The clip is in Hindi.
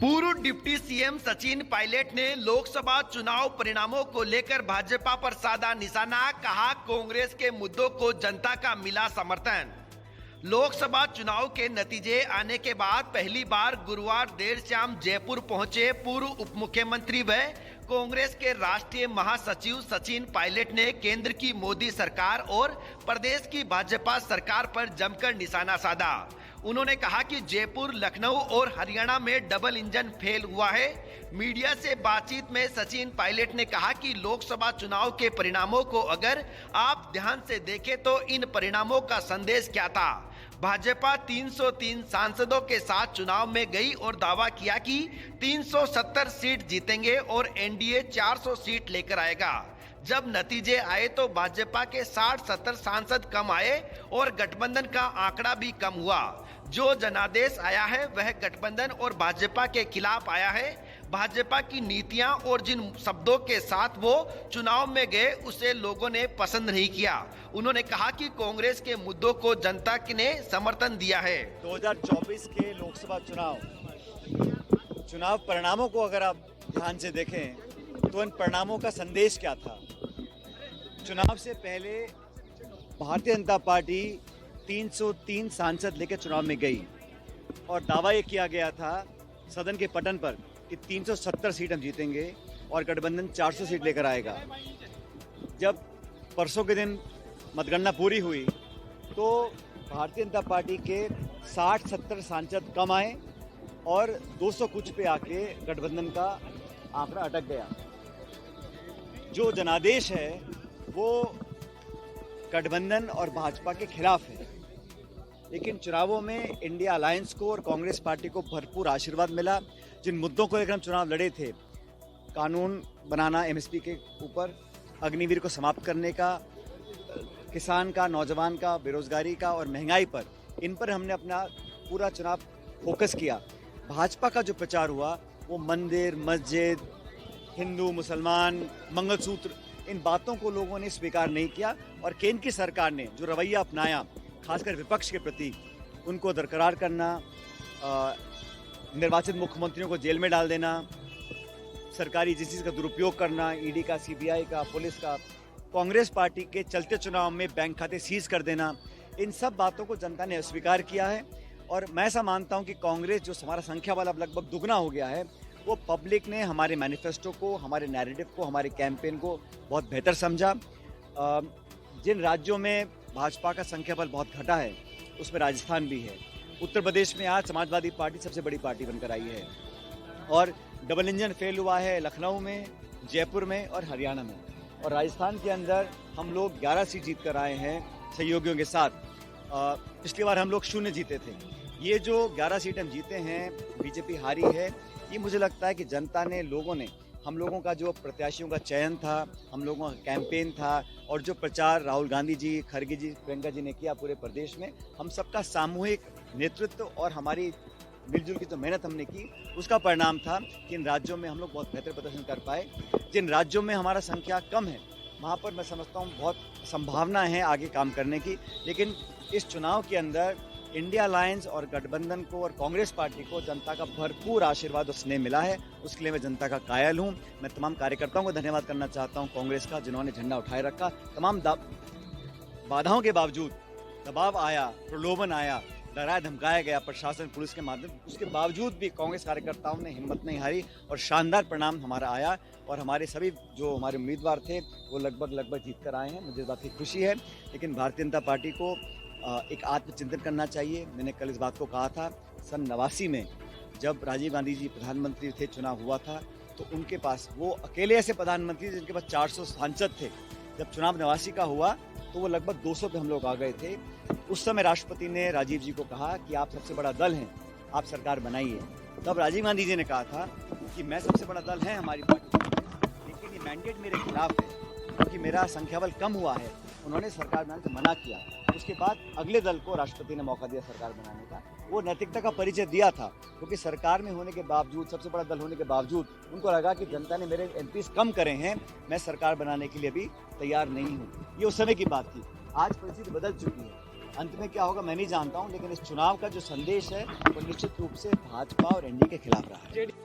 पूर्व डिप्टी सीएम सचिन पायलट ने लोकसभा चुनाव परिणामों को लेकर भाजपा पर साधा निशाना। कहा, कांग्रेस के मुद्दों को जनता का मिला समर्थन। लोकसभा चुनाव के नतीजे आने के बाद पहली बार गुरुवार देर शाम जयपुर पहुंचे पूर्व उप मुख्यमंत्री व कांग्रेस के राष्ट्रीय महासचिव सचिन पायलट ने केंद्र की मोदी सरकार और प्रदेश की भाजपा सरकार पर जमकर निशाना साधा। उन्होंने कहा कि जयपुर, लखनऊ और हरियाणा में डबल इंजन फेल हुआ है। मीडिया से बातचीत में सचिन पायलट ने कहा कि लोकसभा चुनाव के परिणामों को अगर आप ध्यान से देखें तो इन परिणामों का संदेश क्या था। भाजपा 303 सांसदों के साथ चुनाव में गई और दावा किया कि 370 सीट जीतेंगे और एनडीए 400 सीट लेकर आएगा। जब नतीजे आए तो भाजपा के 60-70 सांसद कम आए और गठबंधन का आंकड़ा भी कम हुआ। जो जनादेश आया है वह गठबंधन और भाजपा के खिलाफ आया है। भाजपा की नीतियां और जिन शब्दों के साथ वो चुनाव में गए उसे लोगों ने पसंद नहीं किया। उन्होंने कहा कि कांग्रेस के मुद्दों को जनता ने समर्थन दिया है। 2024 के लोकसभा चुनाव परिणामों को अगर आप ध्यान से देखें तो इन परिणामों का संदेश क्या था। चुनाव से पहले भारतीय जनता पार्टी 303 सांसद लेकर चुनाव में गई और दावा ये किया गया था सदन के पटन पर कि 370 सीट हम जीतेंगे और गठबंधन 400 सीट लेकर आएगा। जब परसों के दिन मतगणना पूरी हुई तो भारतीय जनता पार्टी के 60-70 सांसद कम आए और 200 कुछ पे आके गठबंधन का आंकड़ा अटक गया। जो जनादेश है वो गठबंधन और भाजपा के खिलाफ है, लेकिन चुनावों में इंडिया अलायंस को और कांग्रेस पार्टी को भरपूर आशीर्वाद मिला। जिन मुद्दों को लेकर हम चुनाव लड़े थे, कानून बनाना एमएसपी के ऊपर, अग्निवीर को समाप्त करने का, किसान का, नौजवान का, बेरोजगारी का और महंगाई पर, इन पर हमने अपना पूरा चुनाव फोकस किया। भाजपा का जो प्रचार हुआ वो मंदिर, मस्जिद, हिंदू, मुसलमान, मंगलसूत्र, इन बातों को लोगों ने स्वीकार नहीं किया और केंद्र की सरकार ने जो रवैया अपनाया, खासकर विपक्ष के प्रति, उनको दरकरार करना, निर्वाचित मुख्यमंत्रियों को जेल में डाल देना, सरकारी एजेंसीज का दुरुपयोग करना, ईडी का, सीबीआई का, पुलिस का, कांग्रेस पार्टी के चलते चुनाव में बैंक खाते सीज कर देना, इन सब बातों को जनता ने अस्वीकार किया है। और मैं ऐसा मानता हूं कि कांग्रेस, जो हमारा संख्या वाला लगभग दुगना हो गया है, वो पब्लिक ने हमारे मैनिफेस्टो को, हमारे नैरेटिव को, हमारे कैंपेन को बहुत बेहतर समझा। जिन राज्यों में भाजपा का संख्या बल बहुत घटा है उसमें राजस्थान भी है। उत्तर प्रदेश में आज समाजवादी पार्टी सबसे बड़ी पार्टी बनकर आई है और डबल इंजन फेल हुआ है लखनऊ में, जयपुर में और हरियाणा में। और राजस्थान के अंदर हम लोग 11 सीट जीत कर आए हैं सहयोगियों के साथ। पिछली बार हम लोग 0 जीते थे। ये जो 11 सीट हम जीते हैं, बीजेपी हारी है, ये मुझे लगता है कि जनता ने, लोगों ने, हम लोगों का जो प्रत्याशियों का चयन था, हम लोगों का कैंपेन था और जो प्रचार राहुल गांधी जी, खड़गे जी, प्रियंका जी ने किया पूरे प्रदेश में, हम सबका सामूहिक नेतृत्व और हमारी मिलजुल की जो मेहनत हमने की, उसका परिणाम था कि इन राज्यों में हम लोग बहुत बेहतर प्रदर्शन कर पाए। जिन राज्यों में हमारा संख्या कम है वहाँ पर मैं समझता हूँ बहुत संभावना है आगे काम करने की। लेकिन इस चुनाव के अंदर इंडिया अलायंस और गठबंधन को और कांग्रेस पार्टी को जनता का भरपूर आशीर्वाद और स्नेह मिला है। उसके लिए मैं जनता का कायल हूं। मैं तमाम कार्यकर्ताओं को धन्यवाद करना चाहता हूं कांग्रेस का, जिन्होंने झंडा उठाए रखा। तमाम बाधाओं के बावजूद, दबाव आया, प्रलोभन आया, डराया धमकाया गया प्रशासन, पुलिस के माध्यम, उसके बावजूद भी कांग्रेस कार्यकर्ताओं ने हिम्मत नहीं हारी और शानदार परिणाम हमारा आया। और हमारे सभी जो हमारे उम्मीदवार थे वो लगभग जीत कर आए हैं। मुझे इस बात की खुशी है। लेकिन भारतीय जनता पार्टी को एक आत्मचिंतन करना चाहिए। मैंने कल इस बात को कहा था। सन 89 में जब राजीव गांधी जी प्रधानमंत्री थे, चुनाव हुआ था, तो उनके पास, वो अकेले ऐसे प्रधानमंत्री थे जिनके पास 400 सांसद थे। जब चुनाव 89 का हुआ तो वो लगभग 200 पे हम लोग आ गए थे। उस समय राष्ट्रपति ने राजीव जी को कहा कि आप सबसे बड़ा दल हैं, आप सरकार बनाइए। तब राजीव गांधी जी ने कहा था कि मैं सबसे बड़ा दल है हमारी पार्टी, लेकिन ये मैंडेट मेरे खिलाफ है क्योंकि मेरा संख्याबल कम हुआ है। उन्होंने सरकार बनाने से मना किया। उसके बाद अगले दल को राष्ट्रपति ने मौका दिया सरकार बनाने का। वो नैतिकता का परिचय दिया था क्योंकि सरकार में होने के बावजूद, सबसे बड़ा दल होने के बावजूद, उनको लगा कि जनता ने मेरे एमपीज कम करे हैं, मैं सरकार बनाने के लिए भी तैयार नहीं हूँ। ये उस समय की बात थी। आज परिस्थिति बदल चुकी है। अंत में क्या होगा मैं नहीं जानता हूं, लेकिन इस चुनाव का जो संदेश है वो निश्चित रूप से भाजपा और एनडीए के खिलाफ रहा है।